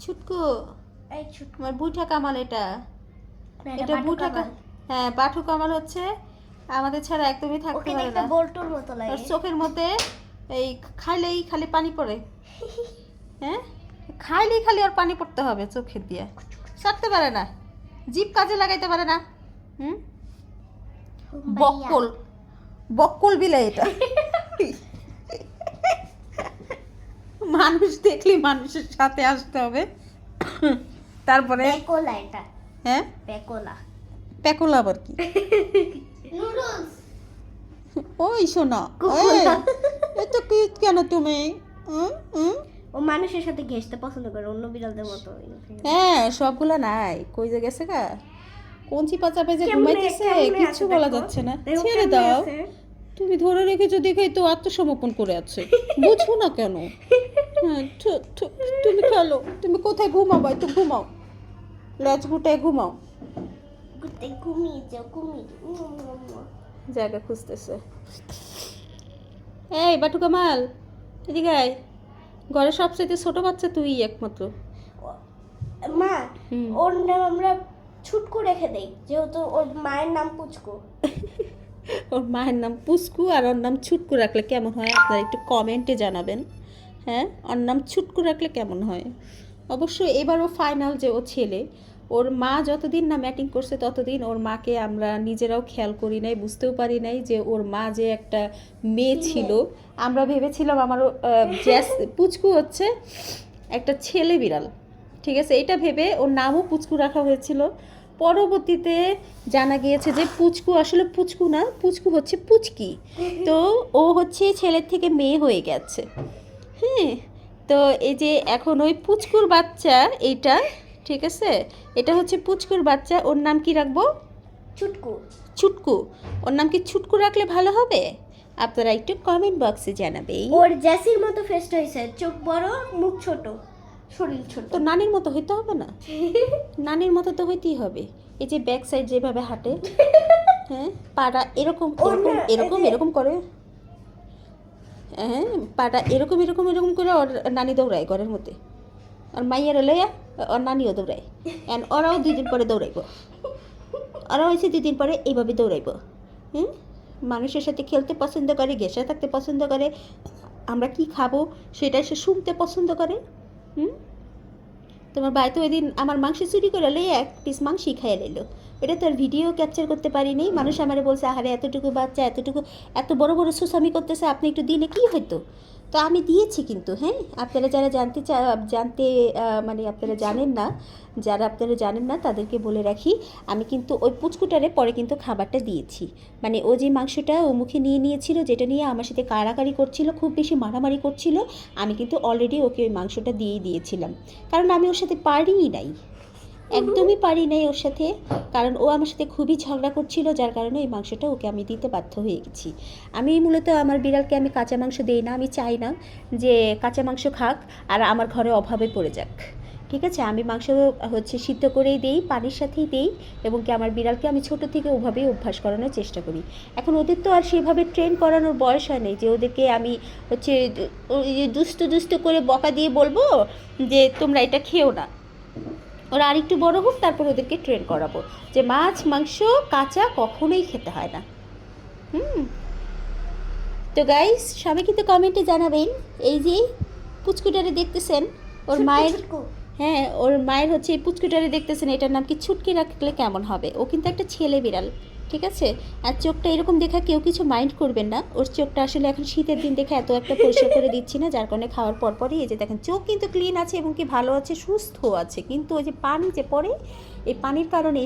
ছুটকু, এই ছুটকু আমার বুইঠা কামাল এটা। এটা বাটু বুইঠা কামাল। হ্যাঁ, বাটু কামাল হচ্ছে আমাদের ছাড়া একদমই থাকতে ওকে পারে দেখতে না। বল্টুর মতো ওর লাগে। চোখের মধ্যে এই খাইলেই খালি পানি পড়ে। হ্যাঁ, খাইলেই খালি ওর পানি পড়তে হবে চোখের দিয়ে। ছাড়তে পারে না, জিভ কাজে লাগাইতে পারে না। হুম, বক্কল, বক্কল বিলে এটা। মানুষ দেখলে মানুষের সাথে আসতে হবে। তারপরে পেকোলা এটা। হ্যাঁ, পেকোলা। পেকোলা আবার কি? নুডলস। ওই শোনা, কোকোলা। এত কিউট কেন তুমি? ও মানুষের সাথে ঘেঁষতে পছন্দ করে, অন্য বিড়ালদের মতো। হ্যাঁ, সবগুলা নাই, কই যে গেছে গা? কোনচি পাচা পেজে কেমনে- ঘুমাইতেছে, কেমনে কিচ্ছু আছে বলা দেখো। যাচ্ছে না। দেখো ছেড়ে কেমনে দাও, আছে। তুমি ধরে রেখেছো দেখেই তো আত্মসমর্পণ করে আছে। বুঝো না কেন? হ্যাঁ, তুমি খেলো, তুমি কোথায় ঘুমাবো? একটু ঘুমাও, লেজ গুটায় ঘুমাও। ঘুরতে ঘুমিয়ে যাও, ঘুমিয়ে জায়গা খুঁজতেছে। এই বাটু কামাল, এদিকে আয়। ঘরের সবচেয়ে ছোট বাচ্চা তুই একমাত্র। মা, হুম। ওর নাম আমরা ছুটকু রেখে দেই, যেহেতু ওর মায়ের নাম পুচকু। ওর মায়ের নাম পুচকু আর ওর নাম ছুটকু রাখলে কেমন হয় আপনারা একটু কমেন্টে জানাবেন। হ্যাঁ, ওর নাম ছুটকু রাখলে কেমন হয়? অবশ্যই এবারও ফাইনাল যে ও ছেলে। ওর মা যতদিন না ম্যাটিং করছে ততদিন ওর মাকে আমরা নিজেরাও খেয়াল করি নাই, বুঝতেও পারি নাই যে ওর মা যে একটা মেয়ে ছিল। আমরা ভেবেছিলাম আমারও জ্যাস পুচকু হচ্ছে একটা ছেলে বিড়াল, ঠিক আছে, এটা ভেবে ওর নামও পুচকু রাখা হয়েছিল। পরবর্তীতে জানা গিয়েছে যে পুচকু আসলে পুচকু না, পুচকু হচ্ছে পুচকি। তো ও হচ্ছে ছেলের থেকে মেয়ে হয়ে গেছে। হ্যাঁ, তো এই যে এখন ওই পুচকুর বাচ্চা এইটা, ঠিক আছে, এটা হচ্ছে পুচকুর বাচ্চা। ওর নাম কি রাখবো? ছুটকু। ছুটকু। ওর নাম কি ছুটকু রাখলে ভালো হবে? আপনারা একটু কমেন্ট বক্সে জানাবেই। ওর জ্যাসির মতো ফেসটা হয়েছে, চোখ বড়, মুখ ছোট, শরীর ছোট। তো নানির মতো হইতে হবে না? নানির মতো তো হইতেই হবে। এই যে ব্যাক সাইড যেভাবে হাঁটে, হ্যাঁ, পাটা এরকম এরকম এরকম এরকম করে, হ্যাঁ, পাটা এরকম এরকম এরকম করে ওর নানি দৌড়ায় ঘরের মধ্যে। আর মাইয়ারে লইয়া ওর নানিও দৌড়ায়। অ্যান্ড ওরাও 2 দিন পরে দৌড়াইব। ওরাও হয়েছে 2 দিন পরে এইভাবে দৌড়াইব। হুম, মানুষের সাথে খেলতে পছন্দ করে, ঘেঁষে থাকতে পছন্দ করে, আমরা কি খাবো সেটা সে শুনতে পছন্দ করে। হুম, তোমার ভাই তো ওই দিন আমার মাংস চুরি করে লই 1 পিস মাংসই খাইয়ে নিল। এটা তো আর ভিডিও ক্যাপচার করতে পারিনি। মানুষ আমারে বলছে, আহারে এতটুকু বাচ্চা এতটুকু এত বড় বড় সুসামি করতেছে, আপনি একটু দিলে কি হতো? তো আমি দিয়েছি কিন্তু। হ্যাঁ, আপনারা যারা জানতে মানে আপনারা জানেন না, যারা আপনারা জানেন না তাদেরকে বলে রাখি, আমি কিন্তু ওই পুচকুটারে পরে কিন্তু খাবারটা দিয়েছি। মানে ও যে মাংসটা ও মুখে নিয়ে নিয়েছিল, যেটা নিয়ে আমার সাথে কাড়াকাড়ি করছিল, খুব বেশি মারামারি করছিল, আমি কিন্তু অলরেডি ওকে ওই মাংসটা দিয়েই দিয়েছিলাম। কারণ আমি ওর সাথে পারিই নাই, একদমই পারি নাই ওর সাথে। কারণ ও আমার সাথে খুবই ঝগড়া করছিল, যার কারণে ওই মাংসটা ওকে আমি দিতে বাধ্য হয়ে গেছি। আমি মূলত আমার বিড়ালকে আমি কাঁচা মাংস দিই না। আমি চাই না যে কাঁচা মাংস খাক আর আমার ঘরে অভাবে পড়ে যাক। ঠিক আছে, আমি মাংস হচ্ছে সিদ্ধ করেই দেই, পানির সাথেই দেই, এবং কি আমার বিড়ালকে আমি ছোটো থেকে ওভাবেই অভ্যাস করানোর চেষ্টা করি। এখন ওদের তো আর সেভাবে ট্রেন করানোর বয়স হয় নেই যে ওদেরকে আমি হচ্ছে দুষ্টু করে বকা দিয়ে বলবো যে তোমরা এটা খেও না। ওরা আরেকটু বড় হোক, তারপর ওদেরকে ট্রেন করাবো যে মাছ মাংস কাঁচা কখনোই খেতে হয় না। তো গাইস, সবাই কিন্তু কমেন্টে জানাবেন। এই যে পুচকুটারে দেখতেছেন, ওর মায়ের, হ্যাঁ, ওর মায়ের হচ্ছে এই পুচকুটারে দেখতেছেন, এটার নাম কি ছুটকি রাখলে কেমন হবে? ও কিন্তু একটা ছেলে বিড়াল, ঠিক আছে। আর চোখটা এরকম দেখা কেউ কিছু মাইন্ড করবেন না। ওর চোখটা আসলে এখন শীতের দিন দেখে এত একটা পরিষ্কার করে দিচ্ছি না, যার কারণে খাওয়ার পরপরই এই যে দেখেন চোখ কিন্তু ক্লিন আছে এবং কি ভালো আছে, সুস্থ আছে। কিন্তু ওই যে পানি যে পড়ে, এই পানির কারণে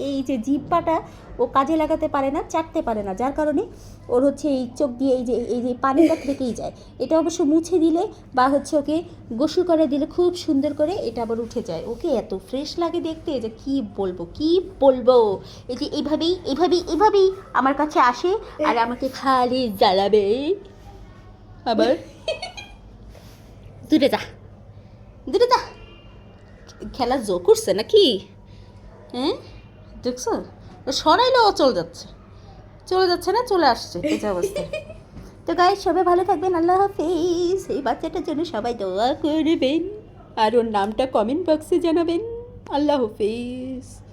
এই যে জিহ্বাটা ও কাজে লাগাতে পারে না, চাটতে পারে না, যার কারণে ওর হচ্ছে এই চোখ দিয়ে এই যে পানিটা থেকেই যায়। এটা অবশ্য মুছে দিলে বা হচ্ছে ওকে গোসল করে দিলে খুব সুন্দর করে এটা আবার উঠে যায়। ওকে এত ফ্রেশ লাগে দেখতে যে কি বলবো। এই যে এইভাবেই আমার কাছে আসে আর আমাকে খালি জ্বালাবে। আবার দূরে যা, খেলার জো করছে নাকি? হ্যাঁ, দেখছো, সরাইলেও চলে যাচ্ছে না, চলে আসছে এই যে অবস্থায়। তো গাইস, সবাই ভালো থাকবেন, আল্লাহ হাফিজ। এই বাচ্চাটার জন্য সবাই দোয়া করবেন। আর ওর নামটা কমেন্ট বক্সে জানাবেন। আল্লাহ হাফিজ।